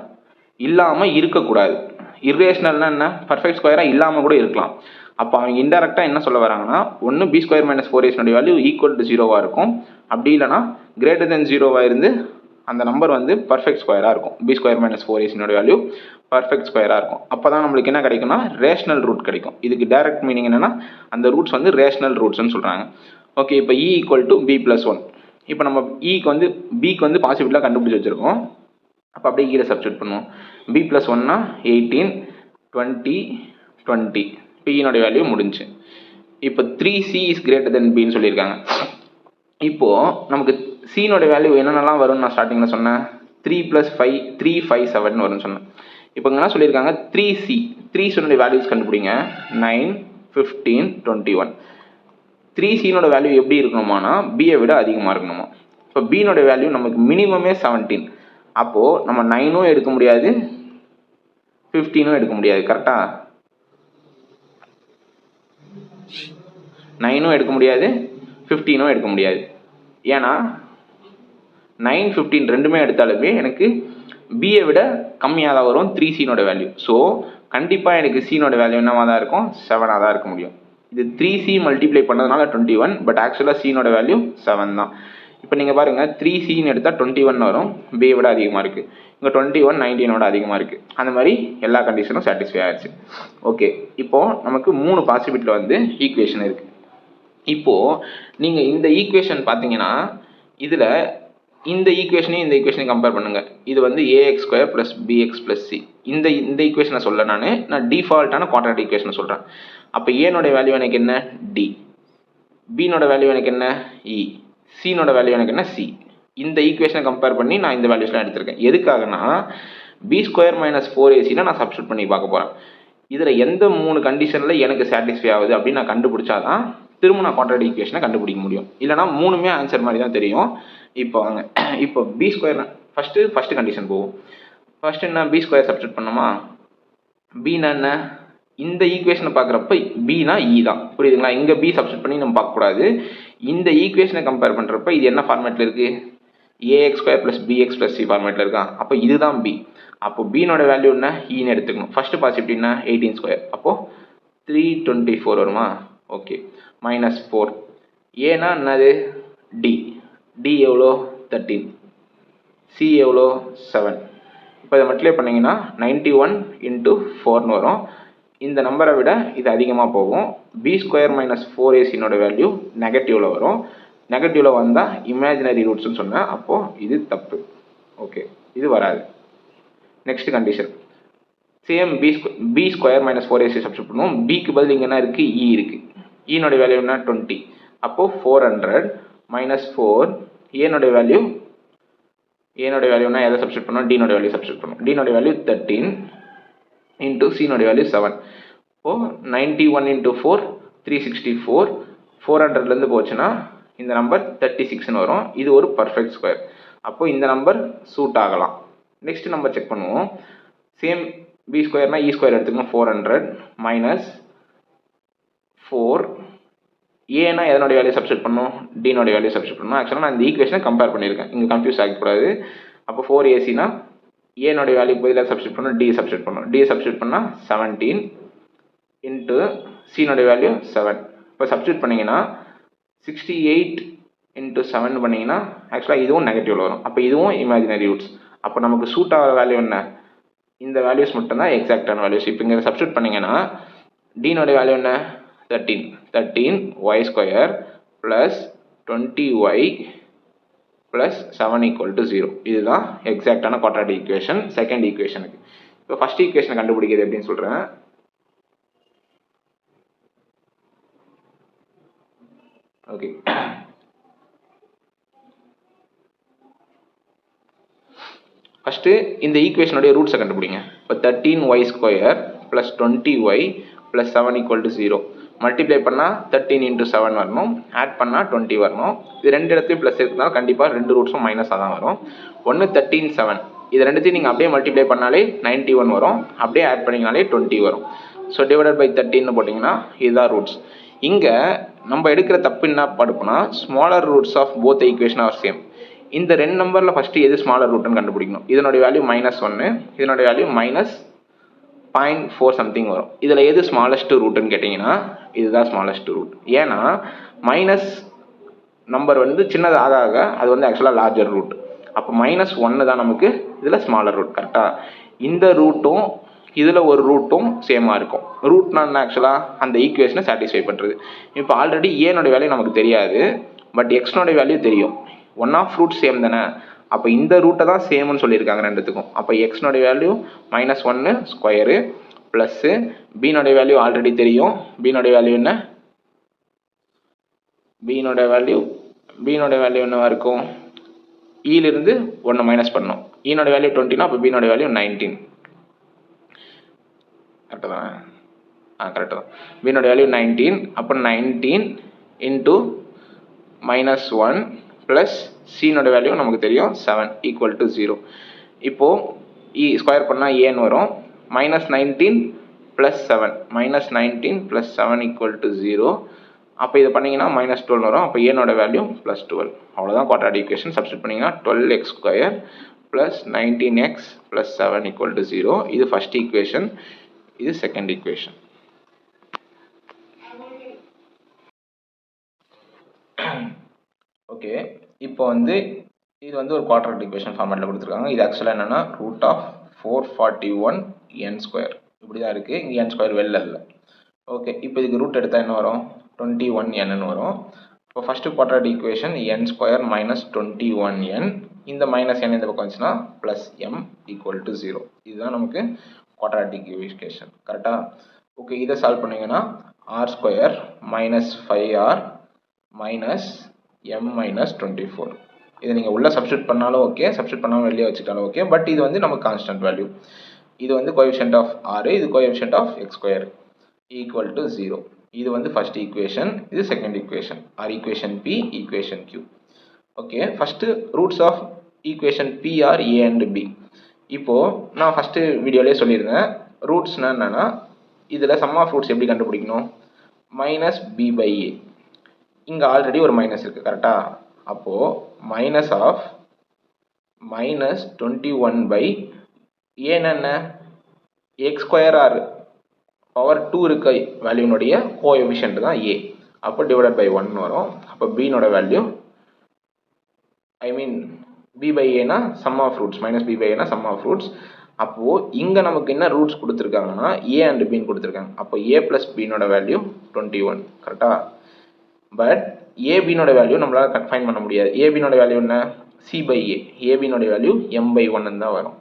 இல்லாமல் இருக்கக்கூடாது. இர்ரேஷ்னல்னா என்ன? பர்ஃபெக்ட் ஸ்கொயராக இல்லாமல் கூட இருக்கலாம். அப்போ அவங்க இன்டெரக்டாக என்ன சொல்ல வராங்கன்னா ஒன்று B² - 4AC value equal to 0வாக இருக்கும். அப்படி இல்லைனா கிரேட்டர் தென் 0வாக இருந்து அந்த நம்பர் வந்து பர்ஃபெக்ட் ஸ்கொயராக இருக்கும். B² - 4AC வேல்யூ பர்ஃபெக்ட் ஸ்கொயராக இருக்கும். அப்போ தான் நம்மளுக்கு என்ன கிடைக்கும்னா ரேஷ்னல் ரூட் கிடைக்கும். இதுக்கு டைரக்ட் மீனிங் என்னென்னா அந்த ரூட்ஸ் வந்து ரேஷ்னல் ரூட்ஸ்ன்னு சொல்கிறாங்க. ஓகே, இப்போ E = B+1. இப்போ நம்ம Bக்கு வந்து பாசிபிளாக கண்டுபிடிச்சி வச்சுருக்கோம். அப்போ அப்படியே கீழே சப்ஸ்டிட் பண்ணுவோம். B+1னா 18, 20, 20. Pனோட வேல்யூ முடிஞ்சு. இப்போ 3C is greater than Bன்னு சொல்லியிருக்காங்க. இப்போது நமக்கு Cனோட வேல்யூ என்னென்னலாம் வரும்னு நான் ஸ்டார்டிங்கில் சொன்னேன். 3 + 5, 3, 5, 7 வரும்னு சொன்னேன். இப்போ என்ன சொல்லியிருக்காங்க 3C. 3Cனோட வேல்யூஸ் கண்டுபிடிங்க. 9, 15, 21. 3Cனோட வேல்யூ எப்படி இருக்கணுமானா Bயை விட அதிகமாக இருக்கணுமா. இப்போ Bனோட வேல்யூ நமக்கு மினிமமே 17. அப்போது நம்ம 9ம் எடுக்க முடியாது, 15ம் எடுக்க முடியாது. கரெக்டாக 9ம் எடுக்க முடியாது, 15ம் எடுக்க முடியாது. ஏன்னா 9, 15 ரெண்டுமே எடுத்தாலுமே எனக்கு பியை விட கம்மியாக தான் வரும் 3C வேல்யூ. ஸோ கண்டிப்பாக எனக்கு சீனோட வேல்யூ என்னவாக தான் இருக்கும், 7ஆக தான் இருக்க முடியும். இது 3C மல்டிப்ளை பண்ணதுனால 21, பட் ஆக்சுவலாக சீனோட வேல்யூ 7 தான். இப்போ நீங்கள் பாருங்கள் 3Cன்னு எடுத்தால் 21 வரும், பியை விட அதிகமாக இருக்குது. இங்கே 21 19ஓட அதிகமாக இருக்குது. அந்த மாதிரி எல்லா கண்டிஷனும் சாட்டிஸ்ஃபை ஆயிடுச்சு. ஓகே, இப்போது நமக்கு 3 பாசிபிலிட்டியில் வந்து ஈக்குவேஷன் இருக்குது. இப்போது நீங்கள் இந்த ஈக்குவேஷன் பார்த்தீங்கன்னா இதில் இந்த ஈக்குவேஷனையும் இந்த ஈக்குவேஷனையும் கம்பேர் பண்ணுங்கள். இது வந்து ax² + bx + c. இந்த ஈக்குவேஷனை சொல்ல நான் டிஃபால்ட்டான குவாட்ராட்டிக் ஈக்குவேஷனை சொல்கிறேன். அப்போ ஏனோட வேல்யூ எனக்கு என்ன, d. பீனோட வேல்யூ எனக்கு என்ன, e. சீனோட வேல்யூ எனக்கு என்ன, c. இந்த ஈக்குவேஷனை கம்பேர் பண்ணி நான் இந்த வேல்யூஸ்லாம் எடுத்திருக்கேன். எதுக்காகனா b² - 4ac நான் சப்ஸ்டியூட் பண்ணி பார்க்க போகிறேன். இதில் எந்த 3 கண்டிஷனில் எனக்கு சாட்டிஸ்ஃபை ஆகுது அப்படின்னு நான் கண்டுபிடிச்சாதான் திரும்ப நான் குவாட்ராட்டிக் ஈக்குவேஷனை கண்டுபிடிக்க முடியும். இல்லைனா 3மே ஆன்சர் மாதிரி தான் தெரியும். இப்போ வாங்க, இப்போ b² ஃபஸ்ட்டு கண்டிஷன் போவோம். ஃபஸ்ட்டு என்ன, b² சப்ஸ்டியூட் பண்ணோமா, bனா என்ன, இந்த ஈக்குவேஷனை பார்க்குறப்ப bனா e தான், புரியுதுங்களா? இங்கே b சப்ஸ்டியூட் பண்ணி நம்ம பார்க்கக்கூடாது. இந்த ஈக்குவேஷனை கம்பேர் பண்ணுறப்ப இது என்ன ஃபார்மேட்டில் இருக்குது, ax² + bx + c ஃபார்மேட்டில் இருக்கா. அப்போ இதுதான் b. அப்போ bனோட வேல்யூ என்ன, ஈன்னு எடுத்துக்கணும். ஃபஸ்ட்டு பாசிபிலிட்டினா 18², அப்போது 324 வருமா. ஓகே, -4. ஏன்னா என்னது, d எவ்வளோ 13, c எவ்வளோ 7. இப்போ இதை மல்டிப்ளை பண்ணிங்கன்னா 91 × 4ன்னு வரும். இந்த நம்பரை விட இது அதிகமாக போகும். b² - 4ac வேல்யூ நெகட்டிவில் வரும். நெகட்டிவில் வந்தால் இமேஜினரி ரூட்ஸ்னு சொன்னேன், அப்போது இது தப்பு. ஓகே, இது வராது. Next condition same b² - 4ac substitute பண்ணுவோம். பிக்கு பதில் இங்கே என்ன இருக்குது, e இருக்குது. ஈனோட வேல்யூ என்ன 20. அப்போது 400 - 4. ஏனோட வேல்யூ என்ன, எதை சப்ஸ்டியூட் பண்ணோம், டீனோட வேல்யூ சப்ஸ்டியூட் பண்ணோம். டீனோட வேல்யூ 13 × சீனோட வேல்யூ 7. இப்போது 91 × 4 364. 400லேருந்து போச்சுன்னா இந்த நம்பர் 36ன்னு வரும். இது ஒரு பர்ஃபெக்ட் ஸ்கொயர். அப்போது இந்த நம்பர் சூட் ஆகலாம். நெக்ஸ்ட் நம்பர் செக் பண்ணுவோம். சேம் b² னா e² எடுத்துக்கணும். 400 - 4. ஏன்னா எதனோட வேல்யூ சப்ஸ்டியூட் பண்ணணும், டீனோட வேல்யூ சப்ஸ்டியூட் பண்ணணும். ஆக்சுவலாக நான் இந்த ஈக்குவேஷனை கம்பேர் பண்ணியிருக்கேன், இங்கே கன்ஃபியூஸ் ஆகக்கூடாது. அப்போ 4ac ஏனோட வேல்யூ பதிலாக சப்ஸ்டியூட் பண்ணணும், டி சப்ஸ்டியூட் பண்ணணும். டி சப்ஸ்டியூட் பண்ணால் 17 × சீனோட வேல்யூ 7. இப்போ சப்ஸ்டியூட் பண்ணிங்கன்னா 68 × 7 பண்ணிங்கன்னா ஆக்சுவலாக இதுவும் நெகட்டிவில் வரும். அப்போ இதுவும் இமேஜினரி ரூட்ஸ். அப்போ நமக்கு சூட் ஆகிற வேல்யூ என்ன, இந்த வேல்யூஸ் மட்டும்தான் எக்ஸாக்டான வேல்யூஸ். இப்போ இங்கே சப்ஸ்டியூட் பண்ணிங்கன்னா டீனோட வேல்யூ என்ன 13y² + 20y + 7 = 0. இதுதான் எக்ஸாக்டான குவாட்ராட்டிக் ஈக்குவேஷன் செகண்ட் ஈக்குவேஷனுக்கு. இப்போ ஃபர்ஸ்ட் ஈக்குவேஷனை கண்டுபிடிக்கிறது எப்படின்னு சொல்கிறேன். ஓகே, ஃபஸ்ட்டு இந்த ஈக்குவேஷனுடைய ரூட்ஸை கண்டுபிடிங்க. இப்போ 13y² + 20y + 7 = 0. மல்டிப்ளை பண்ணால் 13 × 7 வரணும், ஆட் பண்ணால் 20 வரணும். இது ரெண்டு இடத்துலையும் ப்ளஸ் இருக்குதுனால கண்டிப்பாக ரெண்டு ரூட்ஸும் மைனஸாக தான் வரும். 1 13 7, இது ரெண்டுத்தையும் நீங்கள் அப்படியே மல்டிப்ளை பண்ணாலே 91 வரும், அப்படியே ஆட் பண்ணிங்கனாலே 20 வரும். ஸோ டிவைடட் பை 13 போட்டிங்கன்னா இதுதான் ரூட்ஸ். இங்கே நம்ம எடுக்கிற தப்பு என்ன படுப்புனா, smaller roots of both equation are same. இந்த ரெண்டு நம்பரில் ஃபஸ்ட்டு எது ஸ்மாலர் ரூட்னு கண்டுபிடிக்கணும். இதனுடைய வேல்யூ -1, இதனுடைய வேல்யூ -0.4 சம்திங் வரும். இதில் எது ஸ்மாலஸ்ட் ரூட்டுன்னு கேட்டிங்கன்னா இதுதான் ஸ்மாலஸ்ட் ரூட். ஏன்னா மைனஸ் நம்பர் வந்து சின்னதாக ஆக அது வந்து ஆக்சுவலாக லார்ஜர் ரூட். அப்போ -1 தான் நமக்கு இதில் ஸ்மாலர் ரூட். கரெக்டாக இந்த ரூட்டும் இதில் ஒரு ரூட்டும் சேமாக இருக்கும். ரூட்னா என்ன, ஆக்சுவலாக அந்த ஈக்குவேஷனை சாட்டிஸ்ஃபை பண்ணுறது. இப்போ ஆல்ரெடி ஏனோட வேல்யூ நமக்கு தெரியாது, பட் எக்ஸ்னோட வேல்யூ தெரியும். ஒன் ஆஃப் ரூட் சேம் தானே, அப்போ இந்த ரூட்டை தான் சேம்னு சொல்லியிருக்காங்க ரெண்டுத்துக்கும். அப்போ எக்ஸ்னோட வேல்யூ -1² ப்ளஸ்ஸு பீனோட வேல்யூ ஆல்ரெடி தெரியும். பீனோட வேல்யூ என்ன, பீனோட வேல்யூ என்னவா இருக்கும், ஈலிருந்து 1 மைனஸ் பண்ணணும். ஈனோட வேல்யூ 20னா அப்போ பீனோட வேல்யூ 19. கரெக்டாக தானே, கரெக்டாக தான். பீனோட வேல்யூ 19. அப்போ 19 × -1 ப்ளஸ் சீனோட வேல்யூ நமக்கு தெரியும் 7 = 0. இப்போது இ ஸ்கொயர் பண்ணால் ஏன்னு வரும். -19 + 7 -19 + 7 = 0. அப்போ இது பண்ணிங்கன்னா -12 வரும். அப்போ ஏனோட வேல்யூ +12. அவ்வளோதான் குவாட்ராட்டிக் ஈக்குவேஷன். சப்ஸ்டிட் பண்ணிங்கன்னா 12x² + 19x + 7 = 0. இது ஃபர்ஸ்ட் ஈக்குவேஷன், இது செகண்ட் ஈக்குவேஷன். ஓகே, இப்போ வந்து இது வந்து ஒரு குவாட்ராட்டிக் ஈக்குவேஷன் ஃபார்மேட்டில் கொடுத்துருக்காங்க. இது ஆக்சுவலாக என்னென்னா √441n². இப்படி தான் இருக்குது. இங்கே n² வெளில இல்லை. ஓகே, இப்போ இதுக்கு ரூட் எடுத்தால் என்ன வரும்? 21n வரும். இப்போ first quadratic equation n² - 21n. இந்த -n இந்த பக்கம் வந்துச்சுன்னா +m = 0. இதுதான் நமக்கு குவாட்ராட்டிக் ஈக்குவேஷன். கரெக்டாக? ஓகே, இதை சால்வ் பண்ணிங்கன்னா r² - 5r - m - 24. இதை நீங்கள் உள்ளே சப்ஸ்டியூட் பண்ணாலும் ஓகே, சப்ஸ்டியூட் பண்ணாலும் வெளியே வச்சுட்டாலும் ஓகே. பட் இது வந்து நமக்கு கான்ஸ்டன்ட் வேல்யூ. இது வந்து கோஎஃபிஷியன்ட் ஆஃப் r, இது கோஎஃபிஷியன்ட் ஆஃப் x². = 0. இது வந்து ஃபர்ஸ்ட் ஈக்குவேஷன், இது second equation, or equation P, equation Q. Okay, first roots of equation P or A and B. இப்போ நான் ஃபர்ஸ்ட் வீடியோலேயே சொல்லியிருந்தேன், ரூட்ஸ்னா என்னன்னா இதில் சம் ஆஃப் ரூட்ஸ் எப்படி கண்டுபிடிக்கணும்? -b/a. இங்கே ஆல்ரெடி ஒரு மைனஸ் இருக்குது. கரெக்டா? அப்போது மைனஸ் ஆஃப் -21/a என்ன? x² ஆர் பவர் 2 இருக்க வேல்யூனுடைய கோஎஃபிஷியன்ட் தான் a. அப்போ டிவைடட் பை 1 வரும். அப்போ b-னோட value, I mean b/a sum of roots, -b/a sum of roots. அப்போது இங்கே நமக்கு என்ன ரூட்ஸ் கொடுத்துருக்காங்கன்னா a அண்ட் b கொடுத்துருக்காங்க. அப்போ a + b-னோட வேல்யூ 21. கரெக்டா? பட் ab-னோட வேல்யூ நம்மளால் ஃபைண்ட் பண்ண முடியாது. ab-னோட வேல்யூ என்ன? c/a. ab-னோட வேல்யூ m/1 தான் வரும்.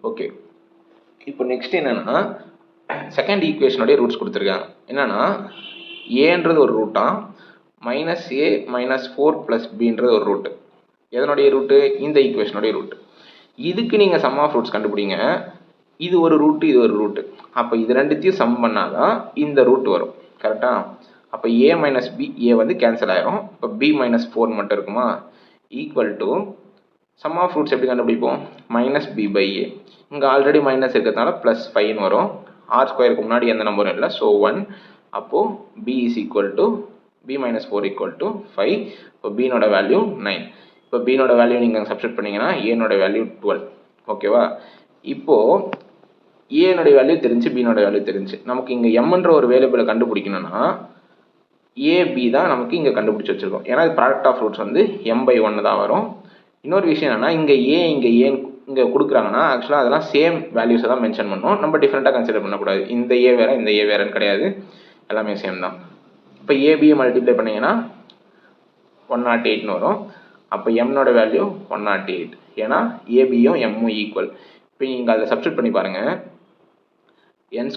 ஓகே, இப்போ நெக்ஸ்ட் என்னன்னா செகண்ட் ஈக்குவேஷனுடைய ரூட்ஸ் கொடுத்துருக்காங்க. என்னன்னா ஏன்றது ஒரு ரூட்டா, -a - 4 + bன்றது ஒரு ரூட்டு. எதனுடைய ரூட்டு? இந்த ஈக்குவேஷனுடைய ரூட்டு. இதுக்கு நீங்கள் சம் ஆஃப் ரூட்ஸ் கண்டுபிடிங்க. இது ஒரு ரூட்டு, இது ஒரு ரூட்டு. அப்போ இது ரெண்டுத்தையும் சம் பண்ணாதான் இந்த ரூட் வரும். கரெக்டா? அப்போ a - b, a வந்து கேன்சல் ஆயிரும். இப்போ b - 4 மட்டும் இருக்குமா? Equal to sum of roots எப்படி கண்டுபிடிப்போம்? -b/a. இங்கே ஆல்ரெடி மைனஸ் இருக்கிறதுனால +5 வரும். r²க்கு முன்னாடி எந்த நம்பரும் இல்லை, ஸோ 1. அப்போது b b - 4 = 5. இப்போ b-னோட வேல்யூ 9. இப்போ b-னோட வேல்யூ நீங்கள் சப்ஸ்டிட் பண்ணிங்கன்னா a-னோட வேல்யூ 12. ஓகேவா? இப்போது a-னோட வேல்யூ தெரிஞ்சு, b-னோட வேல்யூ தெரிஞ்சு, நமக்கு இங்கே m-ன்ற ஒரு வேரியபிளை கண்டுபிடிக்கணும்னா ab தான் நமக்கு இங்கே கண்டுபிடிச்சி வச்சுருக்கோம். ஏன்னா ப்ராடக்ட் ஆஃப் ரூட்ஸ் வந்து m/1 தான் வரும். இன்னொரு விஷயம் என்னென்னா இங்கே இங்கே கொடுக்குறாங்கன்னா ஆக்சுவலாக அதெல்லாம் சேம் வேல்யூஸை தான் மென்ஷன் பண்ணணும். நம்ம டிஃப்ரெண்ட்டாக கன்சிடர் பண்ணக்கூடாது. இந்த ஏ வேறு, இந்த ஏ வேறுன்னு கிடையாது, எல்லாமே சேம் தான். இப்போ ஏபியை மல்டிப்ளை பண்ணிங்கன்னா 108 வரும். அப்போ எம்னோட வேல்யூ 108. ஏன்னா ஏபியும் எம்மும் ஈக்குவல். இப்போ நீங்கள் அதை சப்ஸ்டிட் பண்ணி பாருங்கள். n² -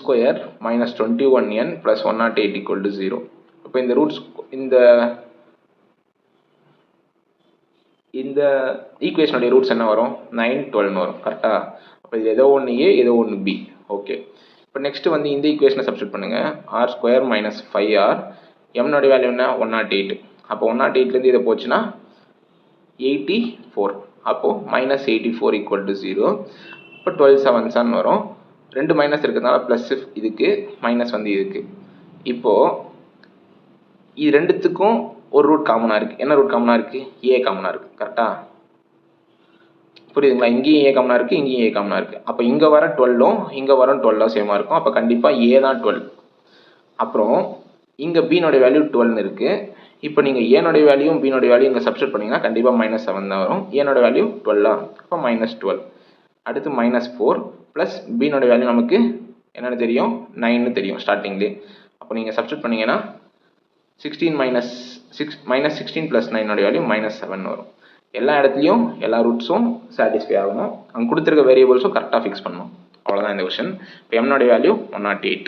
21n + 108 = 0. இப்போ இந்த ரூட்ஸ், இந்த ஈக்குவேஷனுடைய ரூட்ஸ் என்ன வரும்? 9, 12 வரும். கரெக்டாக? அப்போ இது ஏதோ ஒன்று ஏ, ஏதோ ஒன்று பி. ஓகே, இப்போ நெக்ஸ்ட் வந்து இந்த ஈக்குவேஷனை சப்ஸ்டிட் பண்ணுங்கள். r² - 5r, எம்னோட வேல்யூ என்ன? 108. அப்போ 108லேருந்து இதை போச்சுன்னா 84. அப்போது -84 = 0. இப்போ 12 7s வரும். 2 மைனஸ் இருக்கிறதுனால ப்ளஸ் இதுக்கு, மைனஸ் வந்து இதுக்கு. இப்போது இது ரெண்டுத்துக்கும் ஒரு ரூட் காமனாக இருக்குது. என்ன ரூட் காமனாக இருக்குது? ஏ காமனாக இருக்குது. கரெக்டாக? புரியுதுங்களா? இங்கேயும் ஏ காமனாக இருக்குது, இங்கேயும் ஏ காமனாக இருக்குது. அப்போ இங்கே வர 12ம் இங்கே வர 12ம் சேமாக இருக்கும். அப்போ கண்டிப்பாக ஏ தான் 12. அப்புறம் இங்கே b-னோட வேல்யூ 12 இருக்குது. இப்போ நீங்கள் ஏனோடைய வேல்யூவும் b-னோட வேல்யூ இங்கே சப்ஸ்டிட் பண்ணிங்கன்னா கண்டிப்பாக -7 தான் வரும். ஏனோட வேல்யூ 12. அப்போ -12. அடுத்து -4 ப்ளஸ் b-னோட வேல்யூ நமக்கு என்னென்னு தெரியும்? 9ன்னு தெரியும் ஸ்டார்டிங்லேயே. அப்போ நீங்கள் சப்ஸ்டிட் பண்ணிங்கன்னா 16 + 9 வேல்யூ -7 வரும். எல்லா இடத்துலையும் எல்லா ரூட்ஸும் சாட்டிஸ்ஃபை ஆகணும். அங்கே கொடுத்துருக்க வேரியபிள்ஸும் கரெக்டாக ஃபிக்ஸ் பண்ணணும். அவ்வளோதான் இந்த கொஷின். இப்போ எம்னோட வேல்யூ 108.